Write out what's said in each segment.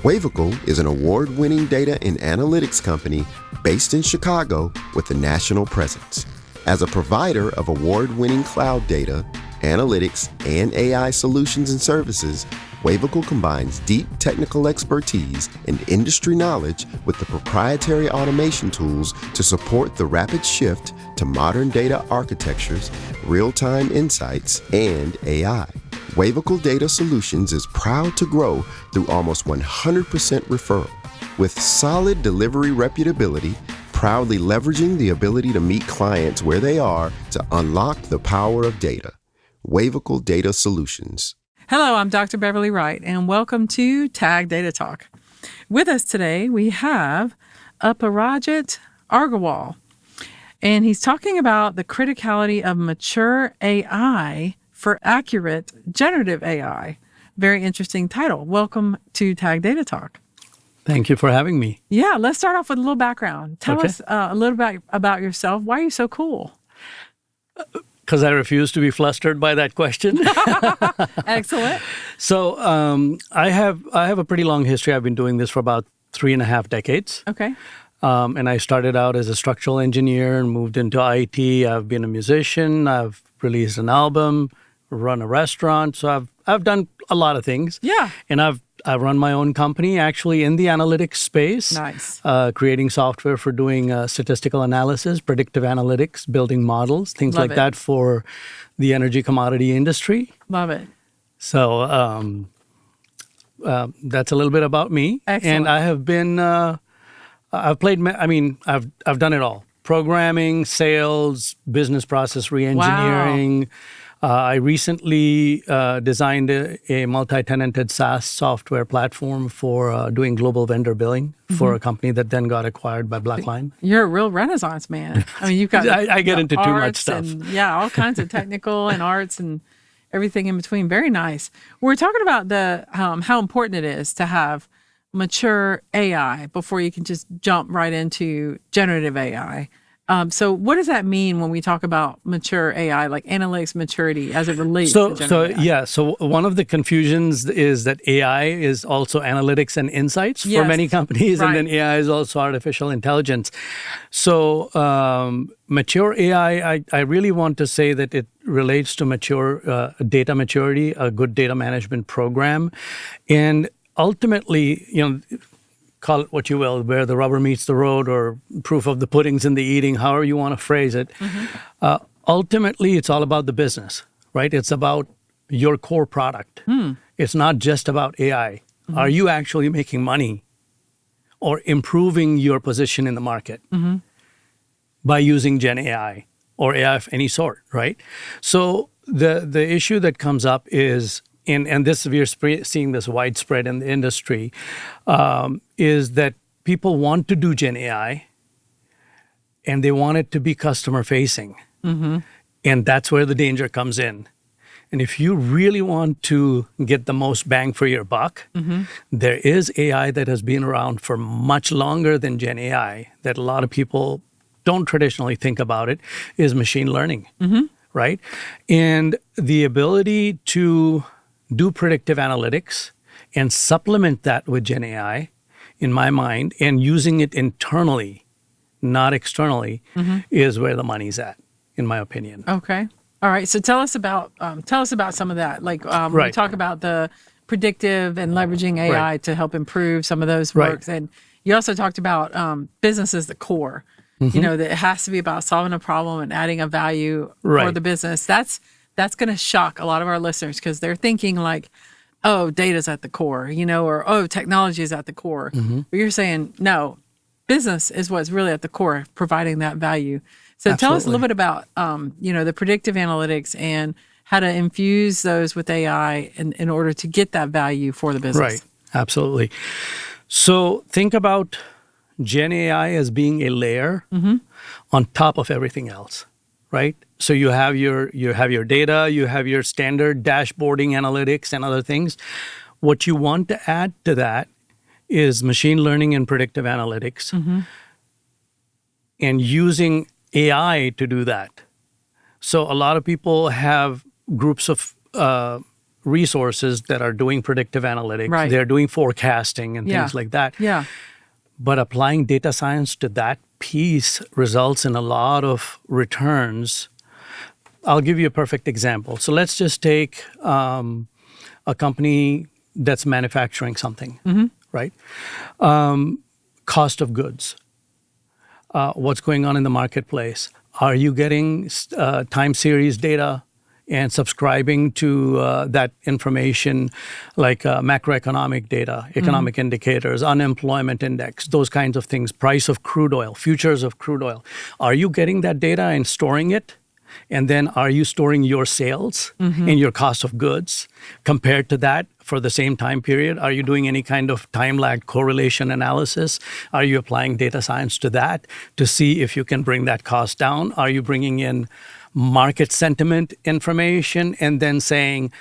Wavical is an award-winning data and analytics company based in Chicago with a national presence. As a provider of award-winning cloud data, analytics, and AI solutions and services, Wavical combines deep technical expertise and industry knowledge with the proprietary automation tools to support the rapid shift to modern data architectures, real-time insights, and AI. Wavical Data Solutions is proud to grow through almost 100% referral. With solid delivery reputability, proudly leveraging the ability to meet clients where they are to unlock the power of data. Wavical Data Solutions. Hello, I'm Dr. Beverly Wright, and welcome to Tag Data Talk. With us today, we have Aparajit Agarwal, and he's talking about the criticality of mature AI for accurate generative AI. Very interesting title. Welcome to Tag Data Talk. Thank you for having me. Yeah, let's start off with a little background. Tell us a little bit about yourself. Why are you so cool? Because I refuse to be flustered by that question. Excellent. So I have a pretty long history. I've been doing this for about 3.5 decades. Okay. And I started out as a structural engineer and moved into IT. I've been a musician. I've released an album, run a restaurant. So I've done a lot of things. Yeah. And I've run my own company actually in the analytics space. Nice. Creating software for doing statistical analysis, predictive analytics, building models, things Love like it. that for the energy commodity industry. Love it. So that's a little bit about me. Excellent. And I have been, I've done it all. Programming, sales, business process reengineering. I recently designed a multi-tenanted SaaS software platform for doing global vendor billing for a company that then got acquired by BlackLine. You're a real Renaissance man. I mean, you've got I get into too much arts stuff. and, yeah, all kinds of technical and arts and everything in between. Very nice. We're talking about the how important it is to have mature AI before you can just jump right into generative AI. So what does that mean when we talk about mature AI, like analytics maturity as it relates to generative AI? So one of the confusions is that AI is also analytics and insights for many companies, right. And then AI is also artificial intelligence. So mature AI, I really want to say that it relates to mature data maturity, a good data management program, and ultimately, call it what you will, where the rubber meets the road, or proof of the pudding's in the eating, however you want to phrase it. Mm-hmm. Ultimately, it's all about the business, right? It's about your core product. It's not just about AI. Mm-hmm. Are you actually making money or improving your position in the market by using GenAI or AI of any sort, right? So the issue that comes up is, and this we're seeing this widespread in the industry, is that people want to do Gen AI and they want it to be customer facing. Mm-hmm. And that's where the danger comes in. And if you really want to get the most bang for your buck, there is AI that has been around for much longer than Gen AI that a lot of people don't traditionally think about it, is machine learning, right? And the ability to do predictive analytics and supplement that with Gen AI, in my mind, and using it internally, not externally, is where the money's at, in my opinion. Okay. All right. So tell us about some of that. Like Right. we talk about the predictive and leveraging AI to help improve some of those works. Right. And you also talked about business as the core. That it has to be about solving a problem and adding a value for Right. the business. That's going to shock a lot of our listeners because they're thinking like, oh, data's at the core, or, oh, technology is at the core. But you're saying, no, business is what's really at the core, providing that value. So tell us a little bit about, the predictive analytics and how to infuse those with AI in order to get that value for the business. Right. Absolutely. So think about Gen AI as being a layer on top of everything else, right? So you have your data, you have your standard dashboarding analytics and other things. What you want to add to that is machine learning and predictive analytics, and using AI to do that. So a lot of people have groups of resources that are doing predictive analytics. Right. They're doing forecasting and things like that. Yeah. But applying data science to that piece results in a lot of returns. I'll give you a perfect example. So let's just take a company that's manufacturing something, right? Cost of goods. What's going on in the marketplace? Are you getting time series data and subscribing to that information, like macroeconomic data, economic indicators, unemployment index, those kinds of things, price of crude oil, futures of crude oil? Are you getting that data and storing it? And then are you storing your sales and your cost of goods compared to that for the same time period? Are you doing any kind of time lag correlation analysis? Are you applying data science to that to see if you can bring that cost down? Are you bringing in market sentiment information and then saying,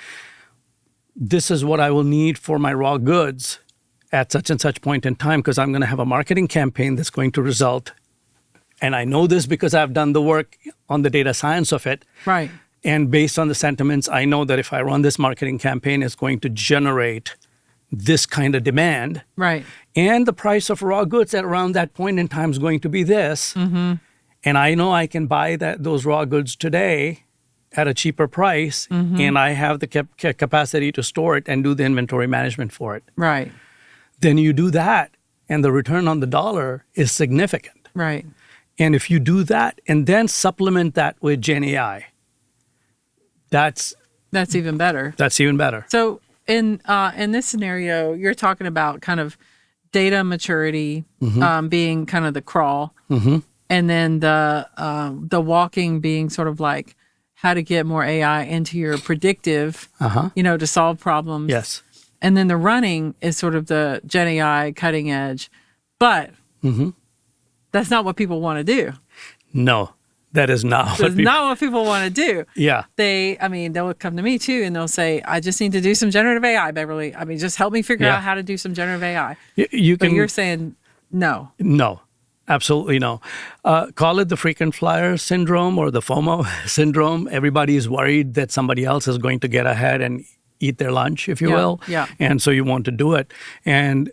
this is what I will need for my raw goods at such and such point in time, because I'm going to have a marketing campaign that's going to result. And I know this because I've done the work on the data science of it. Right. And based on the sentiments, I know that if I run this marketing campaign, it's going to generate this kind of demand. Right. And the price of raw goods at around that point in time is going to be this. And I know I can buy those raw goods today at a cheaper price, and I have the capacity to store it and do the inventory management for it. Right. Then you do that, and the return on the dollar is significant. Right. And if you do that and then supplement that with GenAI, that's even better. That's even better. So in this scenario, you're talking about kind of data maturity being kind of the crawl, and then the walking being sort of like how to get more AI into your predictive, to solve problems. Yes. And then the running is sort of the GenAI cutting edge, but that's not what people want to do. No, that is not. That's not what people want to do. Yeah. They'll come to me too and they'll say, I just need to do some generative AI, Beverly. Just help me figure out how to do some generative AI. But you're saying no. No, absolutely no. Call it the frequent flyer syndrome or the FOMO syndrome. Everybody is worried that somebody else is going to get ahead and eat their lunch, if you will. Yeah. And so you want to do it. And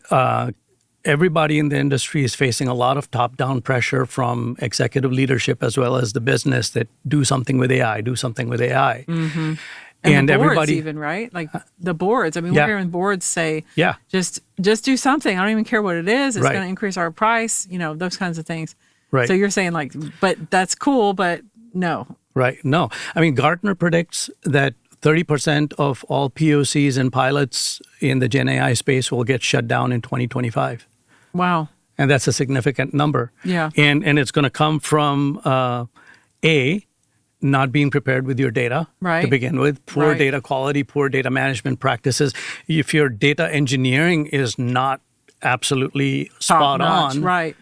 everybody in the industry is facing a lot of top-down pressure from executive leadership as well as the business that do something with AI, do something with AI. And the boards everybody, even, right? Like the boards. We're hearing boards say, just do something. I don't even care what it is. It's going to increase our price, those kinds of things. Right. So you're saying but that's cool, but no. Right. No. Gartner predicts that 30% of all POCs and pilots in the GenAI space will get shut down in 2025. Wow. And that's a significant number. Yeah. And it's going to come from, not being prepared with your data to begin with, poor data quality, poor data management practices. If your data engineering is not absolutely spot on,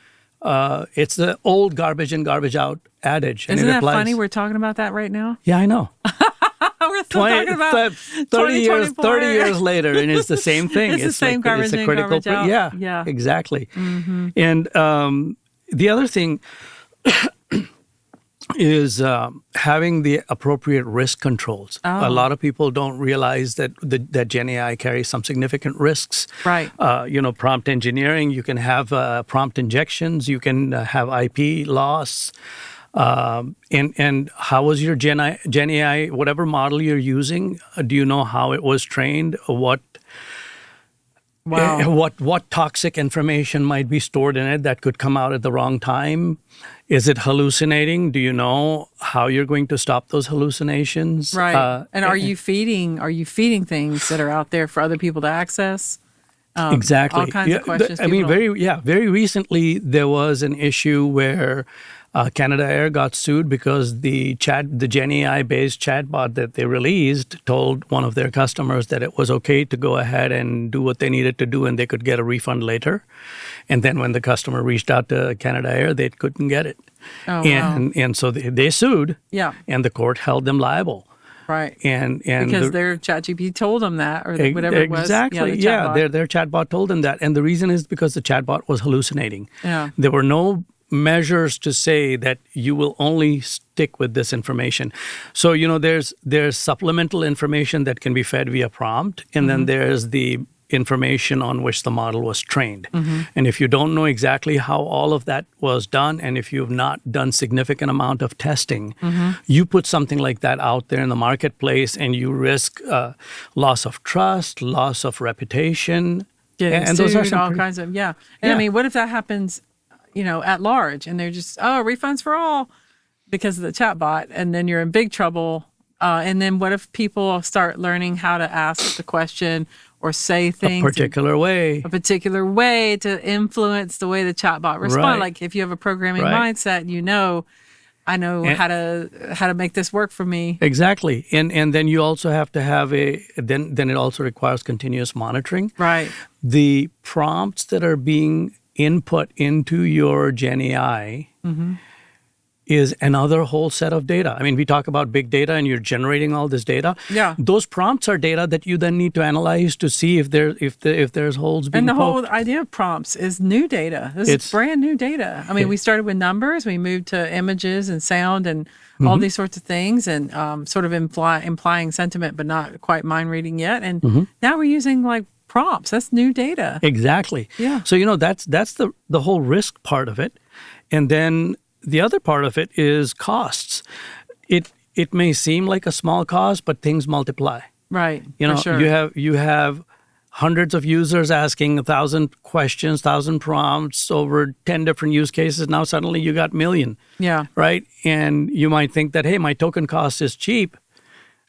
it's the old garbage in, garbage out adage. Isn't that funny? We're talking about that right now? Yeah, I know. We're still talking about 30 years later, and it's the same thing. It's the same garbage in, garbage out. Yeah, exactly. And the other thing is having the appropriate risk controls. A lot of people don't realize that that GenAI carries some significant risks. Right. Prompt engineering, you can have prompt injections, you can have IP loss. And how was your GenAI, whatever model you're using, do you know how it was trained? What toxic information might be stored in it that could come out at the wrong time? Is it hallucinating? Do you know how you're going to stop those hallucinations? Right. And are you feeding things that are out there for other people to access? Exactly. All kinds of questions. Very recently there was an issue where Canada Air got sued because the GenAI-based chatbot that they released told one of their customers that it was okay to go ahead and do what they needed to do and they could get a refund later. And then when the customer reached out to Canada Air, they couldn't get it. And so they sued. Yeah. And the court held them liable. Right. And because their ChatGPT told them that, or whatever it was. Exactly. Their chatbot told them that. And the reason is because the chatbot was hallucinating. Yeah. There were no measures to say that you will only stick with this information. So, there's supplemental information that can be fed via prompt, and then there's the information on which the model was trained. And if you don't know exactly how all of that was done, and if you've not done significant amount of testing, you put something like that out there in the marketplace, and you risk loss of trust, loss of reputation. Getting and sued, those are some all kinds of, And I mean, what if that happens, at large, and they're just, refunds for all because of the chatbot, and then you're in big trouble. And then what if people start learning how to ask the question or say things a particular way to influence the way the chatbot responds? Right. Like if you have a programming mindset, I know how to make this work for me. Exactly. And then you also have to have then it also requires continuous monitoring. Right. The prompts that are being input into your GenAI is another whole set of data. I mean, we talk about big data and you're generating all this data. Yeah. Those prompts are data that you then need to analyze to see if there's holes being And the poked. whole idea of prompts is new data. This is brand new data. I mean, we started with numbers, we moved to images and sound and all these sorts of things, and sort of implying sentiment, but not quite mind reading yet. And now we're using like prompts. That's new data. Exactly. Yeah. So, that's the whole risk part of it. And then the other part of it is costs. It may seem like a small cost, but things multiply. Right. For sure. You have hundreds of users asking 1,000 questions, 1,000 prompts over 10 different use cases. Now suddenly you got million. Yeah. Right? And you might think that, hey, my token cost is cheap.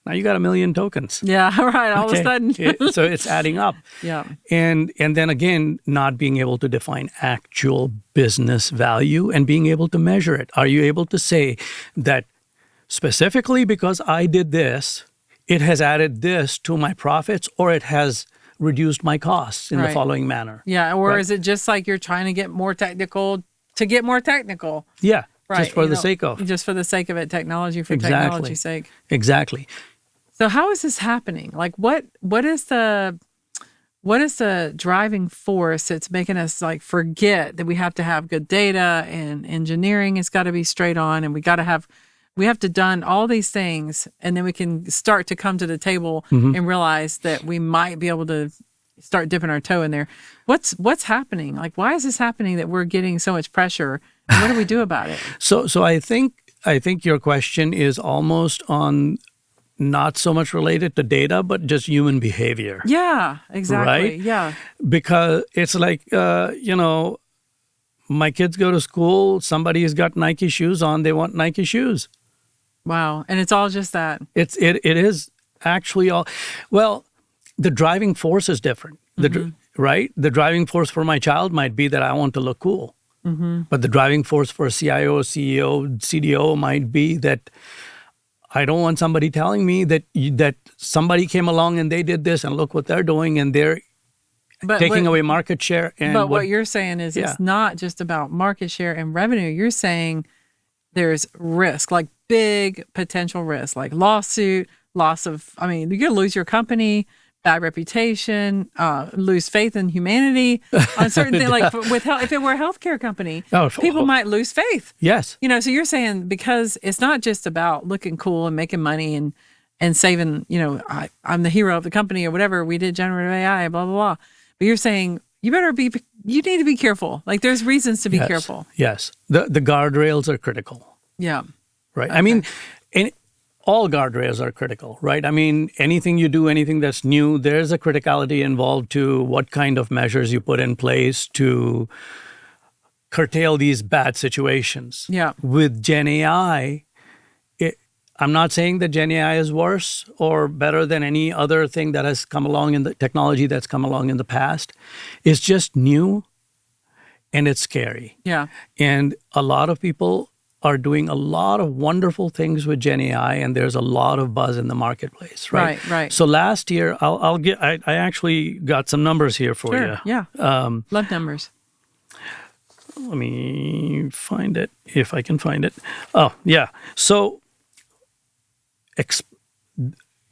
Now you got 1 million tokens. Yeah, right. All of a sudden. So it's adding up. Yeah. And then again, not being able to define actual business value and being able to measure it. Are you able to say that specifically because I did this, it has added this to my profits, or it has reduced my costs in the following manner? Yeah. Or is it just like you're trying to get more technical to get more technical? Yeah. Right. Just for the sake of. Just for the sake of it, technology for technology's sake. Exactly. So how is this happening? Like what is the driving force that's making us like forget that we have to have good data, and engineering has got to be straight on, and we have to done all these things, and then we can start to come to the table and realize that we might be able to start dipping our toe in there. What's happening? Like, why is this happening that we're getting so much pressure? And what do we do about it? So I think your question is almost on not so much related to data, but just human behavior. Yeah, exactly. Right? Yeah. Because it's like, my kids go to school, somebody's got Nike shoes on, they want Nike shoes. Wow. And it's all just that. It is actually all, well, the driving force is different, right? The driving force for my child might be that I want to look cool. But the driving force for a CIO, CEO, CDO might be that I don't want somebody telling me that somebody came along and they did this and look what they're doing and they're taking away market share. But what you're saying is it's not just about market share and revenue. You're saying there's risk, like big potential risk, like lawsuit, you're going to lose your company, bad reputation, lose faith in humanity on certain things. Like if it were a healthcare company, people might lose faith. Yes. So you're saying because it's not just about looking cool and making money and saving, I'm the hero of the company or whatever. We did generative AI, blah, blah, blah. But you're saying you need to be careful. Like there's reasons to be careful. Yes. The guardrails are critical. Yeah. Right. Okay. I mean, all guardrails are critical, right? I mean, anything you do, anything that's new, there's a criticality involved to what kind of measures you put in place to curtail these bad situations. Yeah. With GenAI, I'm not saying that GenAI is worse or better than any other thing that has come along in the technology that's come along in the past. It's just new and it's scary. Yeah. And a lot of people are doing a lot of wonderful things with GenAI, and there's a lot of buzz in the marketplace, right? Right. So last year, I actually got some numbers here for you. Yeah. Love numbers. Let me find it, if I can find it. Oh, yeah. So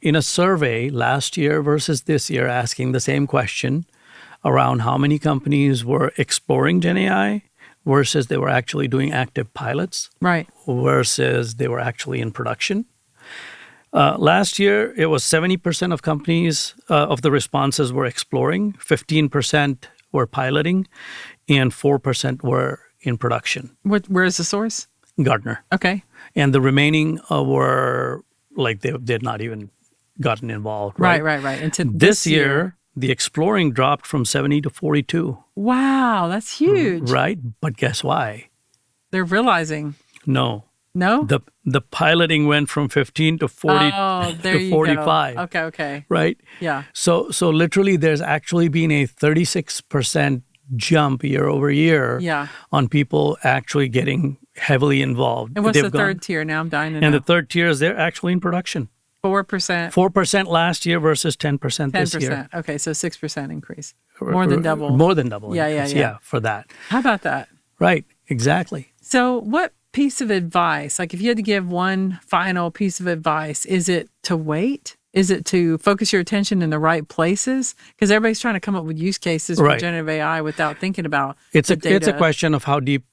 in a survey last year versus this year, asking the same question around how many companies were exploring GenAI versus they were actually doing active pilots Right. versus they were actually in production. Last year, it was 70% of companies of the responses were exploring, 15% were piloting, and 4% were in production. Where is the source? Gartner. Okay. And the remaining were like they'd not even gotten involved. Right. Right. And to This year, the exploring dropped from 70 to 42. wow, that's huge. Right? But guess why? They're realizing. No. No? The piloting went from 15 to 40 there to you 45. go. Okay. Right? Yeah. So literally there's actually been a 36% jump year over year Yeah. on people actually getting heavily involved. And what's They've the gone- third tier? Now I'm dying to And know. the third tier is they're actually in production. 4%. 4% last year versus 10% this year. 10%. Okay, so 6% increase. More than double. More than double. Yeah, increase. yeah. For that. How about that? Right. Exactly. So, what piece of advice, like if you had to give one final piece of advice, is it to wait? Is it to focus your attention in the right places? Because everybody's trying to come up with use cases for Right. generative AI without thinking about It's the data. it's a question of how deep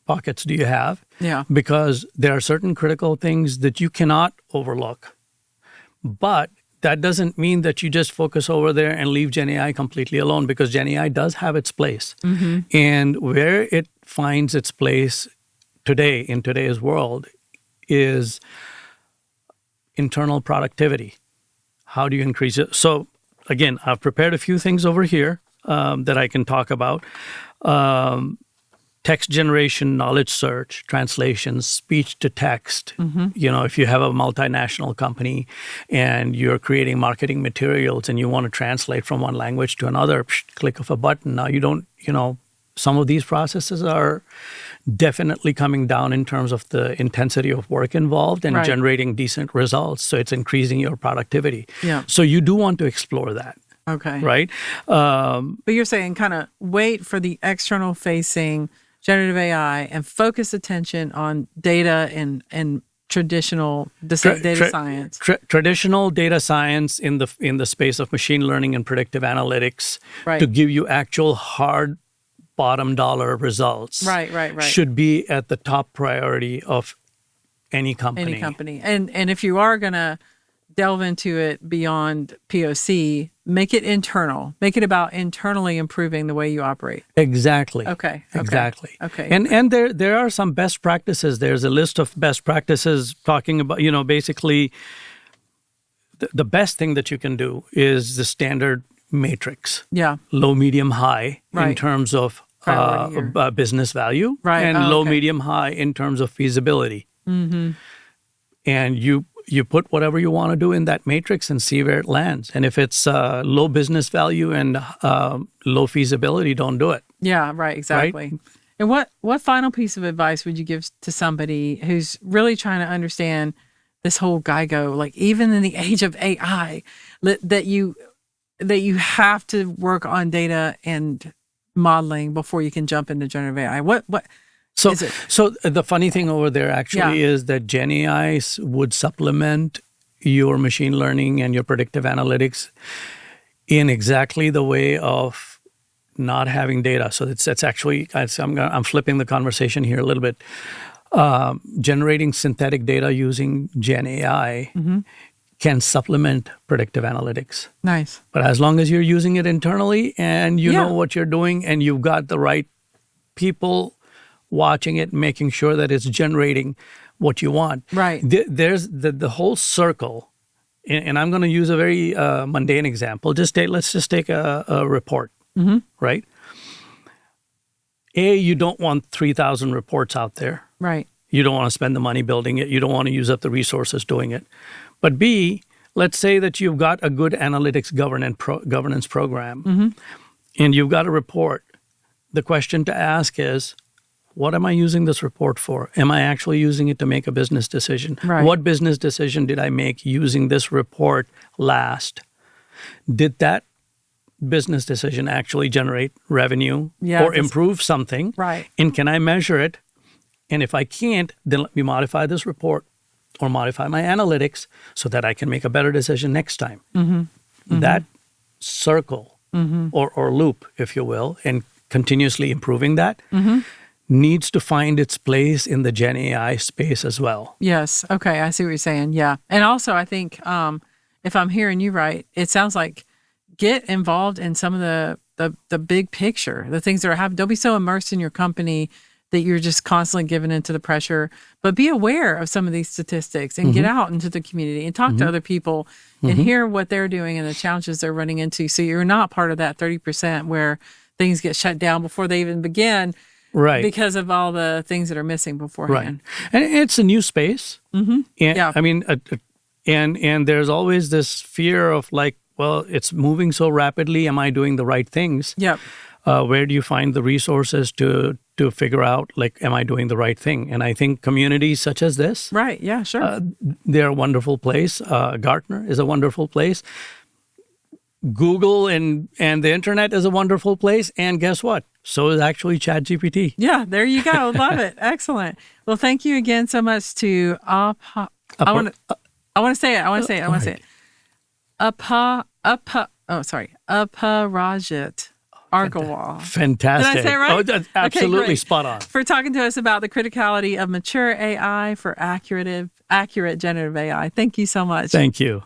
pockets do you have? Yeah. Because there are certain critical things that you cannot overlook. But that doesn't mean that you just focus over there and leave GenAI completely alone, because GenAI does have its place. Mm-hmm. And where it finds its place today in today's world is internal productivity. How do you increase it? So again, I've prepared a few things over here that I can talk about. Text generation, knowledge search, translations, speech to text. You know, if you have a multinational company and you're creating marketing materials and you want to translate from one language to another, click of a button. Now you don't, you know, some of these processes are definitely coming down in terms of the intensity of work involved and Right. generating decent results. So it's increasing your productivity. Yeah. So you do want to explore that, Okay. right? But you're saying kind of wait for the external facing generative AI and focus attention on data and traditional data science. Traditional data science in the space of machine learning and predictive analytics Right. to give you actual hard bottom dollar results. Right. Should be at the top priority of any company. Any company. And if you are going to delve into it beyond POC, make it internal. Make it about internally improving the way you operate. Exactly. Okay. Exactly. Okay. And there are some best practices. There's a list of best practices talking about, you know, basically the best thing that you can do is the standard matrix. Yeah. Low, medium, high in Right. terms of Priority or- business value, Right. and Oh, low, okay. medium, high in terms of feasibility. And you put whatever you want to do in that matrix and see where it lands. And if it's low business value and low feasibility, don't do it. Yeah, right, exactly. And what final piece of advice would you give to somebody who's really trying to understand this whole GIGO, like even in the age of AI, that you have to work on data and modeling before you can jump into generative AI? What So, is it? so the funny thing over there actually is that GenAI would supplement your machine learning and your predictive analytics in exactly the way of not having data. So that's actually, I'm flipping the conversation here a little bit. Generating synthetic data using GenAI can supplement predictive analytics. Nice. But as long as you're using it internally and you know what you're doing and you've got the right people watching it, making sure that it's generating what you want. Right. There's the whole circle, and I'm going to use a very mundane example. Let's just take a report, right? You don't want 3,000 reports out there. Right. You don't want to spend the money building it. You don't want to use up the resources doing it. But B, let's say that you've got a good analytics governance program, and you've got a report. The question to ask is, what am I using this report for? Am I actually using it to make a business decision? Right. What business decision did I make using this report last? Did that business decision actually generate revenue or improve something? Right. And can I measure it? And if I can't, then let me modify this report or modify my analytics so that I can make a better decision next time. That circle or loop, if you will, and continuously improving that needs to find its place in the Gen AI space as well. Yes. Okay. I see what you're saying. Yeah. And also, I think if I'm hearing you right, it sounds like get involved in some of the big picture, the things that are happening. Don't be so immersed in your company that you're just constantly giving into the pressure, but be aware of some of these statistics and get out into the community and talk to other people and hear what they're doing and the challenges they're running into. So you're not part of that 30% where things get shut down before they even begin. Right. Because of all the things that are missing beforehand. Right. And it's a new space. And, Yeah. I mean, and there's always this fear of like, well, it's moving so rapidly. Am I doing the right things? Yep. Where do you find the resources to figure out, like, am I doing the right thing? And I think communities such as this, Right. Yeah, sure. they're a wonderful place. Gartner is a wonderful place. Google and the internet is a wonderful place. And guess what? So is actually ChatGPT. Yeah, there you go. Love it. Excellent. Well, thank you again so much to I want to say it. Aparajit Agarwal. Fantastic. Did I say it right? Oh, that's absolutely great. spot on. For talking to us about the criticality of mature AI for accurate generative AI. Thank you so much. Thank you.